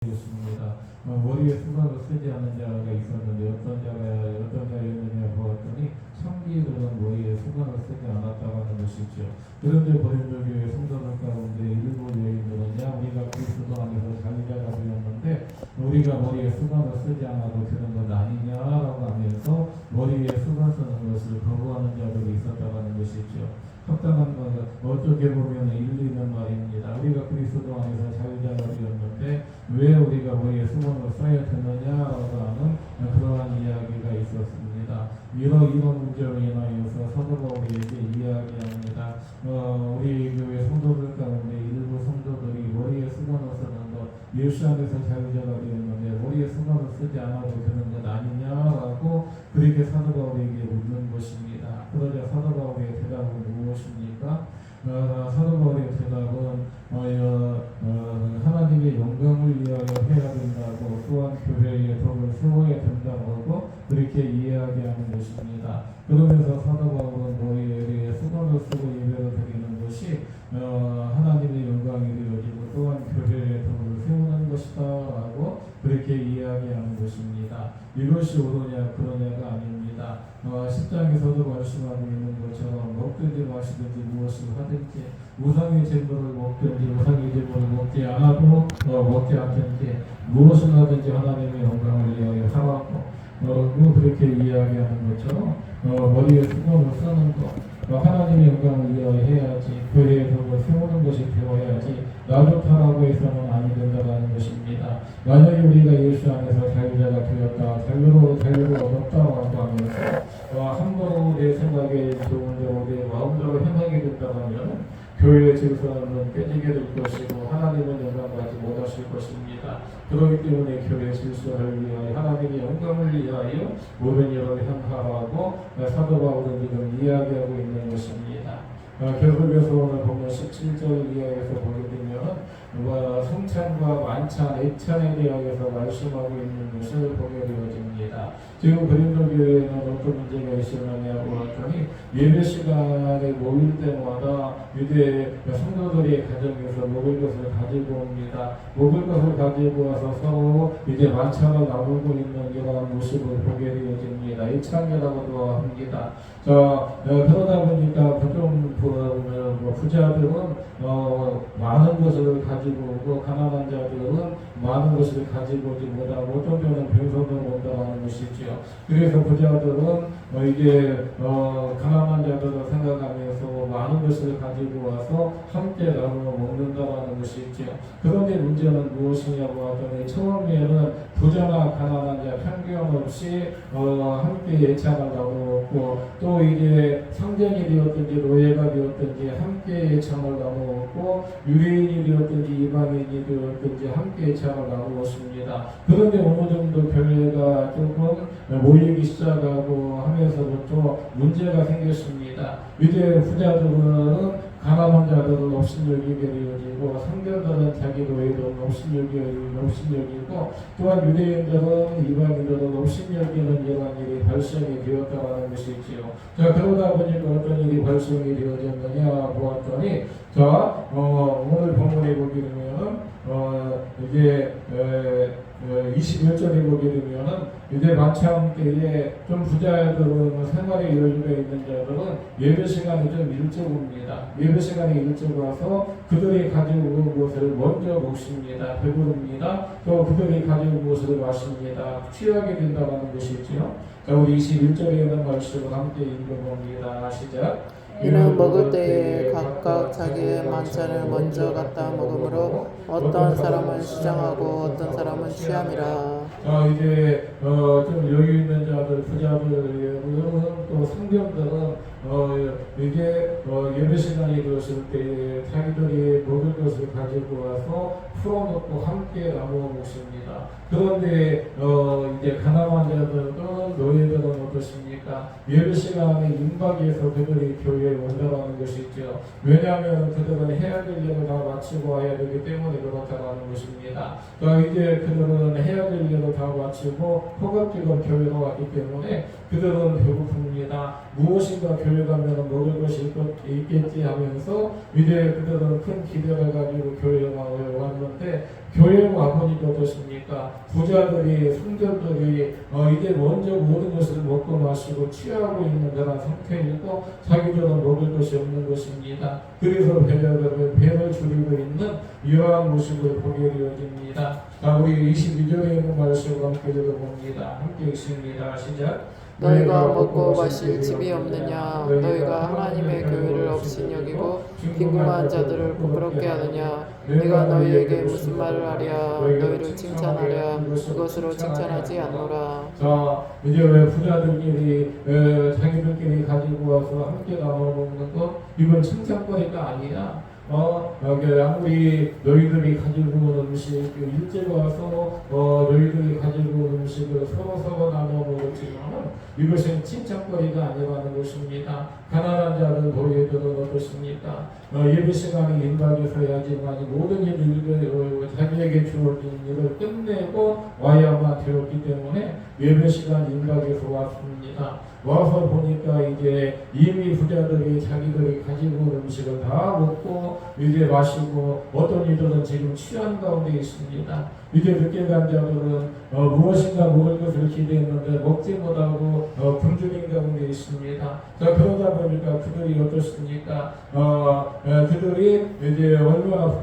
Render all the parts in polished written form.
습니다 머리에 수건을 쓰지 않은 자가 있었는데 어떤 자였느냐 보았더니 청기들은 머리에 수건을 쓰지 않았다고 하는 것이죠. 그런데 고린도 교회 성도들 가운데 일부 여인들은 우리가 그리스도 안에서 자유자가 되었는데 우리가 머리에 수건을 쓰지 않아도 되는 것 아니냐라고 하면서 머리에 수건 쓰는 것을 거부하는 자들이 있었다고 하는 것이죠. 합당한 것은 어떻게 보면 일리 있는 말입니다. 우리가 그리스도 안에서 자유자가 되었는데 왜 우리가 머리에 수건을 써야 되느냐라고 하는 그러한 이야기가 있었습니다. 이런 문제로 인하여서 사도 바울에게 이야기합니다. 우리 교회 성도들 가운데 일부 성도들이 머리에 수건을 쓰는 것, 예수 안에서 자유자가 되었는데 머리에 수건을 쓰지 않아도 되는 것 아니냐라고 그렇게 사도 바울에게 묻는 것입니다. 그러자 사도 바울의 대답은 무엇입니까? 사도 바울의 대답은 하나님의 영광을 위하여 해야 된다고, 또한 교회의 덕을 세워야 된다고 하고 그렇게 이야기하는 것입니다. 그러면서 사도 바울은 머리에 수건을 쓰고 예배를 드리는 것이 하나님의 영광이 되어지고 또한 교회의 덕을 세우는 것이다 라고 그렇게 이야기하는 것입니다. 이것이 옳으냐 그러냐가 아닙니다. 10장에서도 말씀하고 있는 것처럼 먹든지 마시든지 무엇을 하든지 우상의 제물을 먹든지 우상의 제물을 먹지 않아도 먹지 않든지 무엇을 하든지 하나님의 영광을 위하여 하라고 그렇게 이야기하는 것처럼 머리에 수건을 쓰는 것, 하나님의 영광을 위하여 해야지, 교회의 덕을 세우는 것이 되어야지 나 좋다라고 해서는 아니 된다는 것입니다. 만약에 우리가 예수 안에서 자유자가 되었다, 자유를 얻었다고 하면서 함부로 내 생각에 좋은 대로 내 마음대로 행하게 된다면 교회의 질서는 깨지게 될 것이고 하나님은 영광받지 못하실 것입니다. 그렇기 때문에 교회의 질서를 위하여 하나님의 영광을 위하여 모든 일을 행하라고 사도 바울은 지금 이야기하고 있는 것입니다. 계속해서 오늘 보면 17절 이하에서 보게 되면 성찬과 만찬, 애찬에 대하여서 말씀하고 있는 것을 보게 되어집니다. 지금 고린도 교회에는 어떤 문제가 있었느냐고 했더니 예배 시간에 모일 때마다 유대 성도들이 가정에서 먹을 것을 가지고 옵니다. 먹을 것을 가지고 와서 서로 이제 만찬을 나누고 있는 이러한 모습을 보게 되어집니다. 애찬이라고도 합니다. 그러다 보니까 좀 부자들은 많은 것을 가지고 오고 가난한 자들은 많은 것을 가지고 오지 못하고 어떤 때는 빈손으로 온다는 것이죠. 그래서 부자들은 이제 가난한 자들을 생각하면서 많은 것을 가지고 와서 함께 나누어 먹는다는 것이죠. 그런데 문제는 무엇이냐고 하더니 처음에는 부자나 가난한 자 편견 없이 함께 예찬을 나누었고 또 이제 성전이 되었든지 노예가 되었든지 함께 예찬을 나누었고 유대인이 되었든지 이방인이 되었든지 함께 예찬을 나누었습니다. 그런데 어느 정도 교회가 조금 모이기 시작하고 하면서부터 문제가 생겼습니다. 이제 부자들은 가난한 자들은 업신여기게 되어지고 상대들은 자기 노예들은 업신여기고 또한 유대인들은 이방인들은 업신여기는 이러한 일이 발생이 되었다는 것이지요. 그러다 보니까 어떤 일이 발생이 되어졌느냐 보았더니 오늘 본문에 보게 되면은 이게 21절에 보게 되면은 이제 만찬 때에 좀 부자들은 생활에 여유가 있는 자들은 예배 시간이 좀 일찍 옵니다. 예배 시간이 일찍 와서 그들이 가지고 온 것을 먼저 먹습니다. 배부릅니다. 또 그들이 가지고 온 것을 마십니다. 취하게 된다는 것이지요. 우리 21절에 있는 말씀을 함께 읽어봅니다. 시작. 이는 먹을 때에 각각 자기의 만찬을 먼저 갖다 먹으므로 어떤 사람은 시장하고 어떤 사람은 취함이라. 이제 좀 여유 있는 자들, 부자들, 또 성경들은 이게 예배 시간이 되었을 때 자기들이 먹을 것을 가지고 와서 풀어놓고 함께 나누어 먹습니다. 그런데 이제 가난한 자들은 노예들은 어떻습니까? 예배 시간에 임박해서 그들이 교회에 온다는 것이죠. 왜냐하면 그들은 해야 될 일을 다 마치고 와야 되기 때문에 그렇다는 것입니다. 이제 그들은 해야 될 일을 다 마치고 허겁지겁 교회로 왔기 때문에 그들은 배고픕니다. 무엇인가 교회 가면 먹을 것이 있겠지 하면서 이제 그들은 큰 기대를 가지고 교회에 왔는데 교회 와보니까 어떻습니까? 부자들이 성전들이 이제 먼저 모든 것을 먹고 마시고 취하고 있는 그런 상태이고 자기들은 먹을 것이 없는 것입니다. 그래서 배를 줄이고 있는 이러한 모습을 보게 되어집니다. 자, 우리 22절에 있는 말씀을 함께 들어봅니다. 함께 읽습니다. 시작. 너희가 먹고 마실 집이 없느냐? 너희가 하나님의 교회를 없인 여기고 빈궁한 자들을 부끄럽게 하느냐? 내가 너희에게 무슨 말을 하랴? 너희를 칭찬하랴? 그것으로 칭찬하지 않노라. 자, 이제 왜 부자들끼리 자기들끼리 가지고 와서 함께 나눠 먹는 것 이건 칭찬거리가 아니야. 아무리 너희들이 가지고 온 음식 일찍 와서 너희들이 가지고 온 음식을 서로 나눠 먹었지만 이것은 칭찬거리가 아니라는 것입니다. 가난한 자는 너희들은 어떻습니까? 예배 시간이 임박해서야지만 모든 일을 자기에게 주어진 일을 끝내고 와야만 되었기 때문에 예배 시간 임박해서 왔습니다. 와서 보니까 이제 이미 부자들이 자기들이 가지고 온 음식을 다 먹고 이제 마시고 어떤 이들은 지금 취한 가운데 있습니다. 이제 늦게 간 자들은 무엇인가 먹을 것을 기대했는데 먹지 못하고 굶주린 가운데 있습니다. 자, 그러다 보니까 그들이 어떻습니까? 그들이 이제 얼마나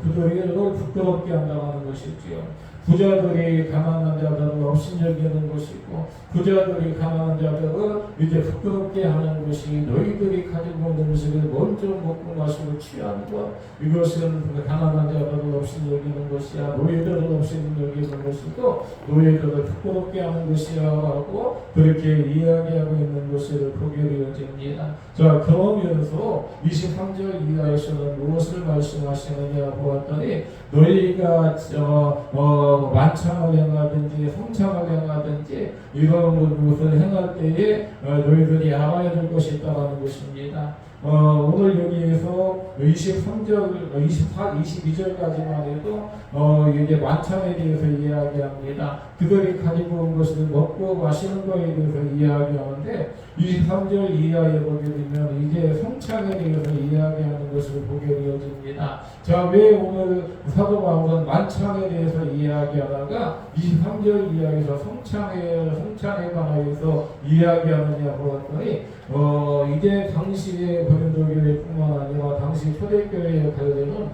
그들이 부끄럽게 한다는 것이지요. 부자들이 가난한 자들을 업신여기는 것이고 부자들이 가난한 자들을 이제 부끄럽게 하는 것이 너희들이 가지고 온 음식을 먼저 먹고 마시고 취한 것 이것은 가난한 자들을 업신여기는 것이야. 너희들을 업신여기는 것이고 너희들을 부끄럽게 하는 것이야 라고 그렇게 이야기하고 있는 것을 보게 되어집니다. 자, 그러면서 23절 이하에서는 무엇을 말씀하시느냐 보았더니 너희가 만찬을 행하든지 성찬을 행하든지 이런 것을 행할 때에 너희들이 알아야 될 것이 있다는 것입니다. 오늘 여기에서 23절, 24, 22절까지만 해도 이제 만찬에 대해서 이야기합니다. 그들이 가지고 온 것을 먹고 마시는 것에 대해서 이야기하는데 23절 이하에 보게 되면 이제 성찬에 대해서 이야기하는 것을 보게 되어집니다. 자, 왜 오늘 사도 바울은 만찬에 대해서 이야기하다가 23절 이하에서 성찬에 관하여서 이야기하느냐 보았더니 이제 당시의 고린도교회뿐만 아니라 당시 초대교회에 가려면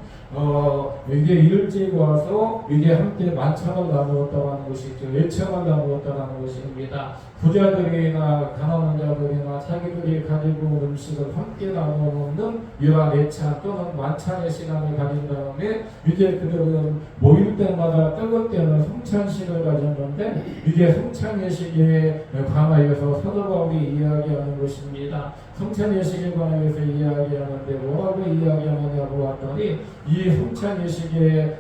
이제 일찍 와서 이제 함께 만찬을 나누었다는 것이죠. 예청을 나누었다는 것입니다. 부자들이나 가난한 자들이나 자기들이 가지고 온 음식을 함께 나누어 먹는 이러한 예찬 또는 만찬의 시간을 가진 다음에 이제 그들은 모일 때마다 떡을 때는 성찬식을 가졌는데 이게 성찬 예식에 관하여서 사도 바울이 이야기하는 것입니다. 성찬 예식에 관하여서 이야기하는데 뭐라고 이야기하느냐고 봤더니 이 성찬 예식에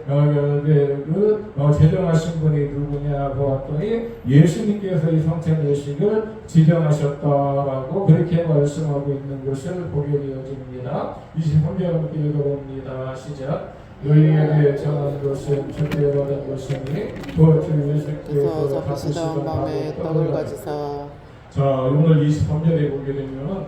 제정하신 분이 누구냐 보았더니 예수님께서 이 성찬 예식을 지정하셨다라고 그렇게 말씀하고 있는 것을 보게 되어집니다. 23절 함께 읽어봅니다. 시작. 너희에게 정한 것은 준비받은 것이니 또 주 예수께서 잡으시던 밤에 떡을 가지사. 자, 오늘 23절에 보게 되면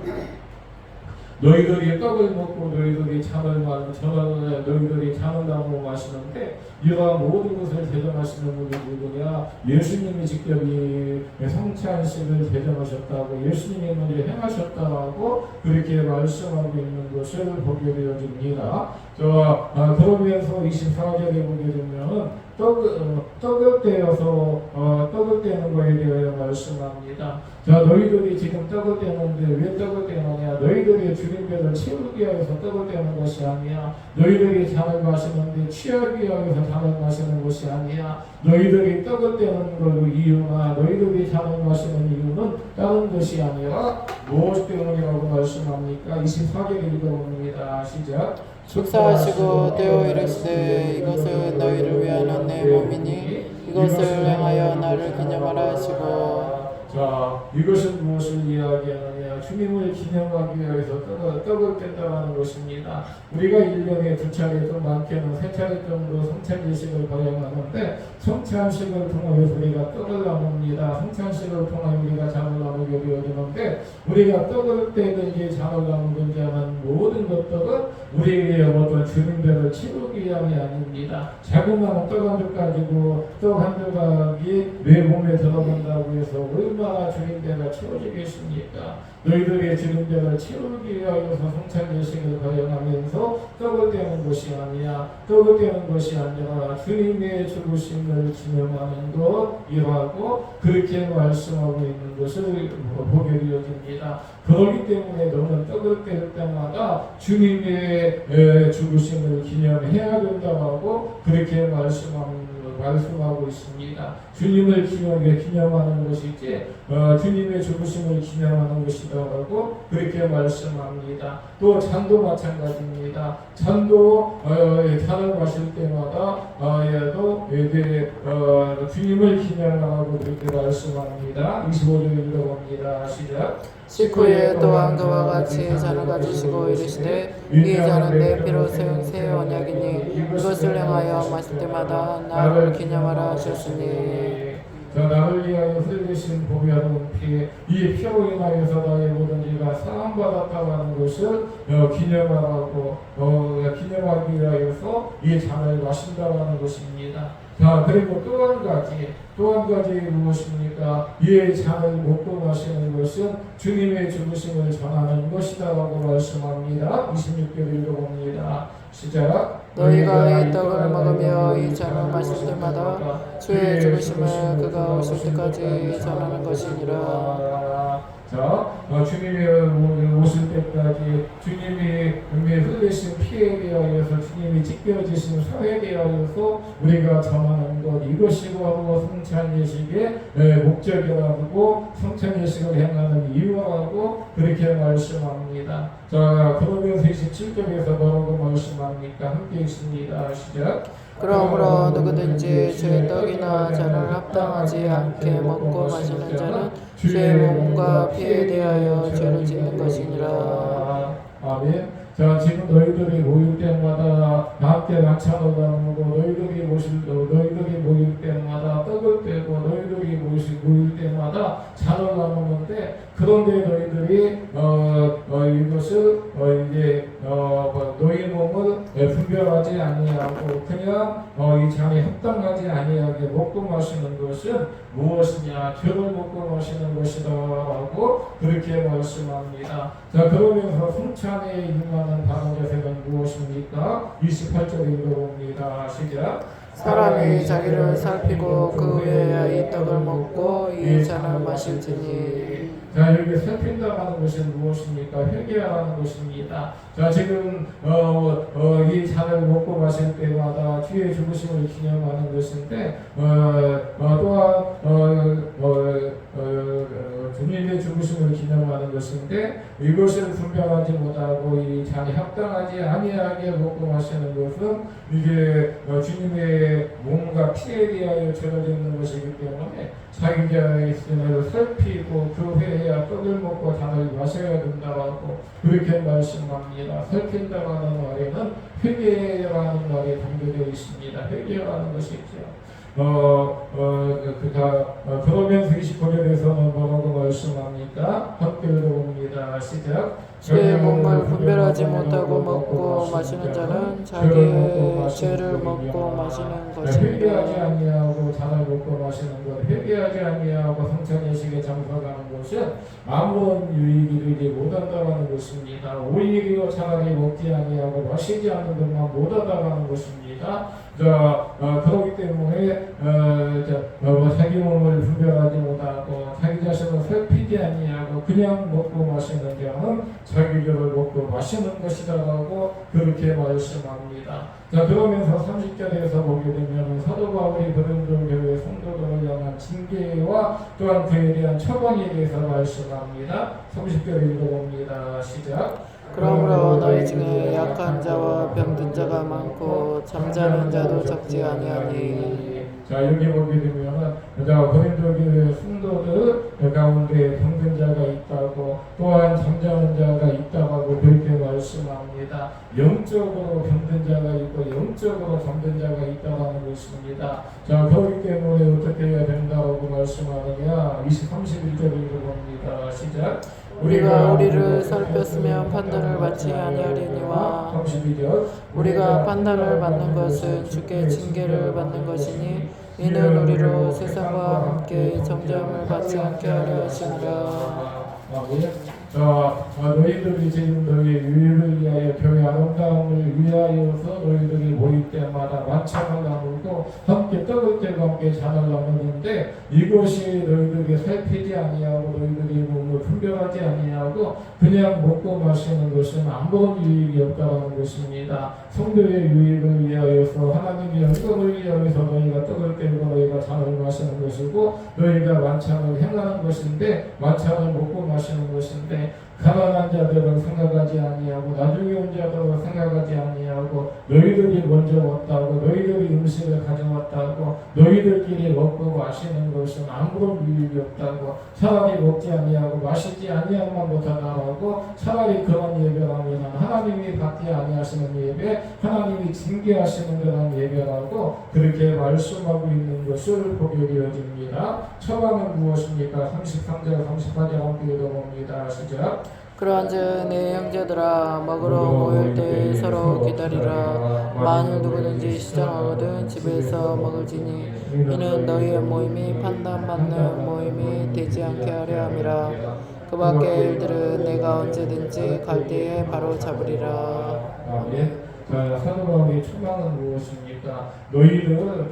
너희들이 떡을 먹고 너희들이 잔을 너희들이 잔을 나누어 마시는데 이러한 모든 것을 제정하시는 분이 누구냐? 예수님이 직접 이 성찬식을 제정하셨다고 예수님이 먼저 행하셨다고 그렇게 말씀하고 있는 것을 보게 되어집니다. 그러면서 24절에 보게 되면 떡을 떼는 것에 대하여 말씀합니다. 자, 너희들이 지금 떡을 떼는데 왜 떡을 떼느냐? 너희들이 주린 배를 채우기 위해서 떡을 떼는 것이 아니야. 너희들이 잔을 마시는데 취하기 위해서 잔을 마시는 것이 아니야. 너희들이 떡을 떼는 그 이유나 너희들이 잔을 마시는 이유는 다른 것이 아니라 무엇 때문이라고 말씀합니까? 24절 읽어봅니다. 시작. 축사하시고 떼어 이르시되 이것은 너희를 위하는 내 몸이니 이것을 행하여 나를 기념하라 하시고. 자, 이것은 무엇을 이야기하느냐? 주님을 기념하기 위해서 떡을 뺀다라는 것입니다. 우리가 1년에 2차례 좀 많게는 3차례 정도 성찬예식을 거행하는데 성찬식을 통하여서 우리가 떡을 나눕니다. 성찬식을 통하여 우리가 잔을 나누게 되어지는데 우리가 떡을 떼든지 잔을 나누든지 하는 모든 것들은 우리의 어떤 주님배를 채우기 위함이 아닙니다. 자그마한 떡 한 줄 가지고 떡 한 조각이 내 몸에 들어간다고 해서 얼마나 주님배가 채워지겠습니까? 너희들의 주님배를 채우기 위하여서 성찬예식을 거행하면서 떡을 떼는 것이 아니야. 떡을 떼는 것이 아니라 주님의 죽으심을 기념하는 것이라고 그렇게 말씀하고 있는 것을 보게 되어집니다. 그렇기 때문에 너는 떡을 뗄 때마다 주님의 죽으심을 기념해야 된다고 그렇게 말씀하고 있습니다. 주님을 기념하는 것이지 주님의 죽으심을 기념하는 것이다라고 그렇게 말씀합니다. 또 잔도 마찬가지입니다. 잔도 잔을 마실 때마다 주님을 기념하라고 그렇게 말씀합니다. 25절 읽어봅니다. 시작. 식후에 또한 그와 같이 잔을 가지시고 이르시되 이 잔은 내 피로 세운 새 언약이니 이것을 행하여 마실 때마다 나를 기념하라 하셨으니. 자, 나를 위하여 흘리신 보배로운 피, 이 피로 인하여서 나의 모든 죄가 사함받았다고 하는 것을 기념하기 위하여서 이 잔을 마신다고 것입니다. 자, 그리고 또 한 가지 무엇입니까? 이 잔을 먹고 마시는 것은 주님의 죽으심을 전하는 것이다라고 말씀합니다. 26절 읽어봅니다. 시작. 너희가 이 떡을 먹으며 이 잔을 마실 때마다 주의 죽으심을 그가 오실 때까지 전하는 것이니라. 자, 주님이 오실 때까지 주님이 흘리신 피에 대하여서 주님이 찢겨지신 사회에 대하여서 우리가 전하는 것, 이것이 바로 성찬예식의 목적이라고 성찬예식을 행하는 이유라고 그렇게 말씀합니다. 자, 그러면서 27절에서 뭐라고 말씀합니까? 함께 있습니다. 시작. 그러므로 누구든지 주의 떡이나 잔을 합당하지 않게 먹고 마시는 자는 주의 몸과 피에 대하여 죄를 짓는 것이니라. 아멘. 자, 지금 너희들이 모일 때마다 함께 낙찬을 나누고 너희들이 모일 때마다 떡을 떼고 너희들이 모일 때마다 잔을 나누는데 그런데 너희들이 이것을 너희 몸을 분별하지 아니하고 그냥 이 잔에 합당하지 아니하게 먹고 마시는 것은 무엇이냐? 죄를 먹고 마시는 것이다라고 그렇게 말씀합니다. 자, 그러면서 성찬에 임하는 바른 자세는 무엇입니까? 28절 읽어봅니다. 시작. 사람이 자기를 살피고 그 후에야 이 떡을 먹고 이 잔을 마실지니. 자, 여기 살핀다는 것은 무엇입니까? 회개하라는 것입니다. 자, 지금 이 잔을 먹고 마실 때마다 주의 죽으심을 기념하는 것인데 또한 주님의 죽으심을 기념하는 것인데 이것을 분별하지 못하고 이 잔이 합당하지 아니하게 먹고 마시는 것은 이게 주님의 몸과 피에 대하여 죄를 짓는 것이기 때문에 자기가 있음을 살피고 그 후에야 떡을 먹고 잔을 마셔야 된다고 그렇게 말씀합니다. 살핀다라는 말에는 회개라는 말이 담겨져 있습니다. 회개라는 것이죠. 그러면서 29절에서는 뭐라고 말씀합니까? 함께 읽어봅니다. 시작. 주의 몸을 분별하지 못하고 먹고 마시는 자는 자기의 죄를 먹고 마시는 것이니라. 회개하지 아니하고 잔을 먹고 마시는 것, 회개하지 아니하고 성찬예식에 참석하는 것은 아무런 유익이 되지 못한다는 것입니다. 오히려 차라리 먹지 아니하고 마시지 않는 것만 못하다는 것입니다. 자, 그렇기 때문에 자기 몸을 분별하지 못하고 자기 자신을 살피지 아니하고 그냥 먹고 마시는 자는 자기 죄를 먹고 마시는 것이다라고 그렇게 말씀합니다. 자, 그러면서 30절에서 보게 되면 사도 바울이 고린도 교회 성도들을 향한 징계와 또한 그에 대한 처방에 대해서 말씀합니다. 30절 읽어봅니다. 시작. 그러므로 너희 중에 약한 자와 병든 자가 많고 잠자는 자도 적지 아니하니. 자 여기 보게 되면은 고린도 교회 성도들 가운데 병든 자가 있다고 또한 잠자는 자가 있다고 그렇게 말씀합니다. 영적으로 병든 자가 있고 영적으로 잠든 자가 있다는 것입니다. 자 그렇기 때문에 어떻게 해야 된다고 말씀하느냐 31절을 읽어봅니다. 시작. 우리가 우리를 살폈으면 판단을 받지 아니하리니와 32절 우리가 판단을 받는 것은 주께 징계를 받는 것이니 이는 우리로 세상과 함께 정죄함을 받지 않게 하려 하심이라. 너희들이 지금 너희 유익을 위하여 교회 아름다움을 위하여서 너희들이 모일 때마다 만찬을 나누고 함께 떡을 떼고 함께 잔을 나누는데 이것이 너희들이 살피지 아니하고 너희들이 몸을 분별하지 아니하고 그냥 먹고 마시는 것은 아무런 유익이 없다는 것입니다. 성도의 유익을 위하여서 하나님의 영광을 위하여서 너희가 떡을 떼고 너희가 잔을 마시는 것이고 너희가 만찬을 행하는 것인데 만찬을 먹고 마시는 것인데 가난한 자들은 생각하지 아니하고 나중에 온 자들은 생각하지 아니하고 너희들이 먼저 왔다고 너희들이 음식을 가져왔다고 너희들끼리 먹고 마시는 것은 아무런 유익이 없다고 차라리 먹지 아니하고 마시지 아니하면 못하다라고 차라리 그런 예배를 하면 하나님이 받지 아니하시는 예배 하나님이 징계하시는 그런 예배라고 그렇게 말씀하고 있는 것을 보게 되어집니다. 처방은 무엇입니까? 33절 38절 함께 읽어봅니다. 시작. 그러한즉 내 형제들아 먹으러 모일 때 서로 기다리라. 만일 누구든지 시장하거든 집에서 먹을지니 이는 너희의 모임이 판단받는 모임이 되지 않게 하려 함이라. 그 밖의 일들은 내가 언제든지 갈 때에 바로 잡으리라. 아멘. 사도 바울의 초망은 무엇입니까? 너희들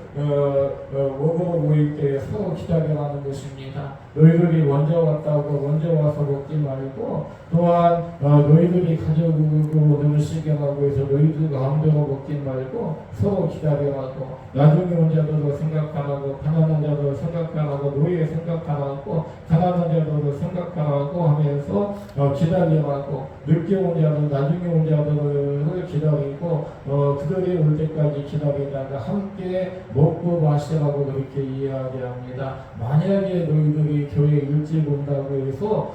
먹으러 모일 때 서로 기다려라는 것입니다. 너희들이 먼저 왔다고 먼저 와서 먹지 말고 또한 너희들이 가져오고 음식이라고 해서 너희들 마음대로 먹지 말고 서로 기다려라고 나중에 온 자들도 생각하라고 가난한 자들도 생각하라고 노예 생각하라고 가난한 자들도 생각하라고 하면서 기다리라고 늦게 온 자들 나중에 온 자들을 기다리고 그들이 올 때까지 기다리다가 함께 먹고 마시라고 그렇게 이야기합니다. 만약에 너희들이 교회 일찍 온다고 해서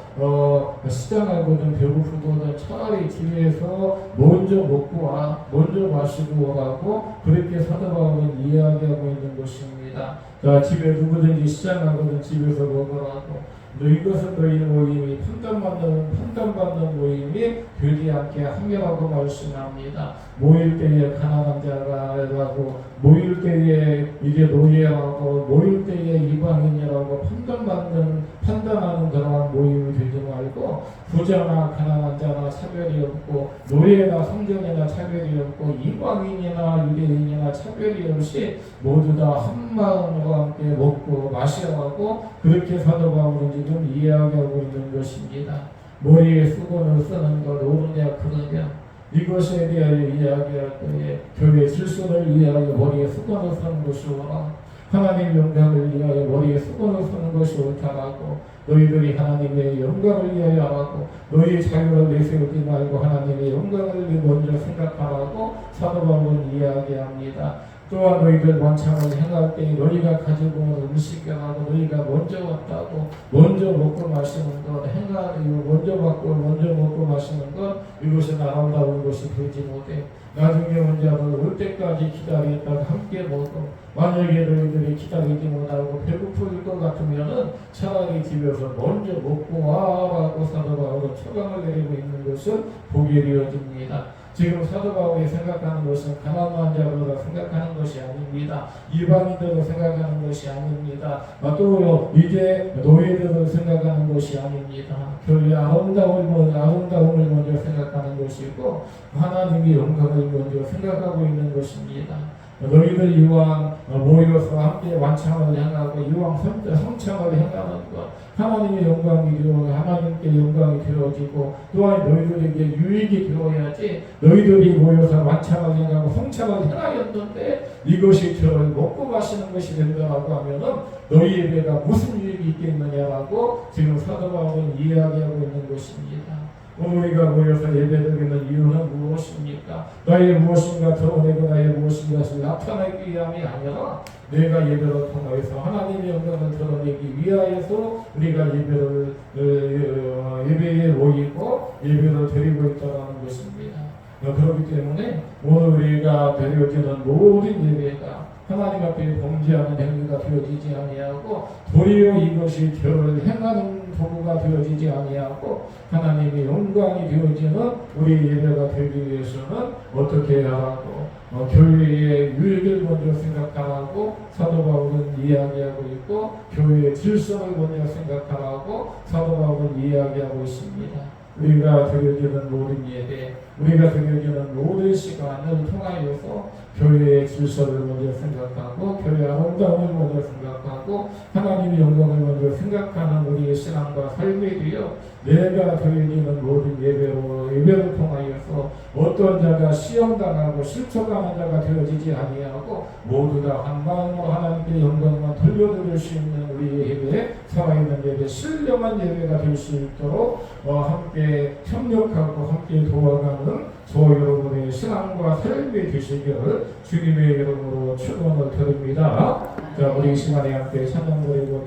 시장하고든 배고프거든 차라리 집에서 먼저 먹고 와 먼저 마시고 오라고 그렇게 사도 바울은 이야기하고 있는 것입니다. 자 집에 누구든지 시장하거든 집에서 먹으라고 이것은 너희 모임이 판단받는 모임이 되지 않게 하며라고 말씀합니다. 모일 때에 가난한 자라고 모일 때에 이게 노예라고 모일 때에 이방인이라고 판단하는 그런 모임이 되지 말고 부자나 가난한 자나 차별이 없고 노예나 성전이나 차별이 없고 이방인이나 유대인이나 차별이 없이 모두 다 한 마음으로 함께 먹고 마시라고 그렇게 사도 바울은 지금 이야기하고 있는 것입니다. 머리에 수건을 쓰는 것 옳으냐 그러냐 이것에 대하여 이야기할 때에 교회 질서를 위하여 머리에 수건을 쓰는 것이 옳아 하나님의 영광을 위하여 머리에 수건을 쓰는 것이 옳다라고 너희들이 하나님의 영광을 위하여 하라고 너희의 자유를 내세우지 말고 하나님의 영광을 먼저 생각하라고 사도 바울은 이야기합니다. 또한 너희들 만찬을 행할 때 너희가 가지고 온 음식이라고 너희가 먼저 왔다고 먼저 먹고 마시는 것 행하고 먼저 받고 먼저 먹고 마시는 것 이것은 아름다운 것이 되지 못해 나중에 온 자들 올 때까지 기다렸다가 함께 먹고 만약에 너희들이 기다리지 못하고 배고플 것 같으면은 차라리 집에서 먼저 먹고 와라고 사도 바울은 처방을 내리고 있는 것을 보게 되어집니다. 지금 사도 바울이 생각하는 것은 가난한 자로다 생각하는 것이 아닙니다. 이방인들로 생각하는 것이 아닙니다. 또 이제 노예들로 생각하는 것이 아닙니다. 교회의 아름다움을 먼저 생각하는 것이고 하나님의 영광을 먼저 생각하고 있는 것입니다. 너희들 이왕 모여서 함께 완창을 행하고 이왕 성창을 행하는 것 하나님의 영광이 되어 하나님께 영광이 되어지고 또한 너희들에게 유익이 되어야지 너희들이 모여서 완창을 행하고 성창을 행하였는데 이것이 저를 먹고 마시는 것이 된다고 하면은 너희 예배가 무슨 유익이 있겠느냐라고 지금 사도 바울은 이야기하고 있는 것입니다. 오늘 우리가 모여서 예배드리는 이유는 무엇입니까? 너의 무엇인가 드러내고 나의 무엇인가를 나타내기 위함이 아니라 내가 예배를 통해서 하나님의 영광을 드러내기 위하여서 우리가 예배에 모이고 예배를 드리고 있다는 것입니다. 그렇기 때문에 오늘 우리가 드려지는 모든 예배가 하나님 앞에 범죄하는 행위가 되어지지 아니하고 도리어 이것이 죄를 행하는 도구가 되어지지 아니하고 하나님의 영광이 되어지는 우리 예배가 되기 위해서는 어떻게 해야 하고 교회의 유익을 먼저 생각하라고 사도 바울은 이야기하고 있고 교회의 질서를 먼저 생각하라고 사도 바울은 이야기하고 있습니다. 우리가 드려지는 모든 예배, 우리가 드려지는 모든 시간을 통하여서 교회의 질서를 먼저 생각하고 교회의 아름다움을 먼저 생각하고 하나님의 영광을 먼저 생각하는 우리의 신앙과 삶이 되어 내가 드려지는 모든 예배를 통하여서 어떤 자가 시험당하고 실족하는 자가 되어지지 아니하고 모두 다 한 마음으로 하나님께 영광만 돌려드릴 수 있는 우리의 예배, 살아있는 예배, 신령한 예배가 될 수 있도록 함께 협력하고 함께 도와가는 저 여러분의 신앙과 삶이 되시기를 주님의 이름으로 축원을 드립니다. 자, 우리 이 시간에 함께 찬양 드리고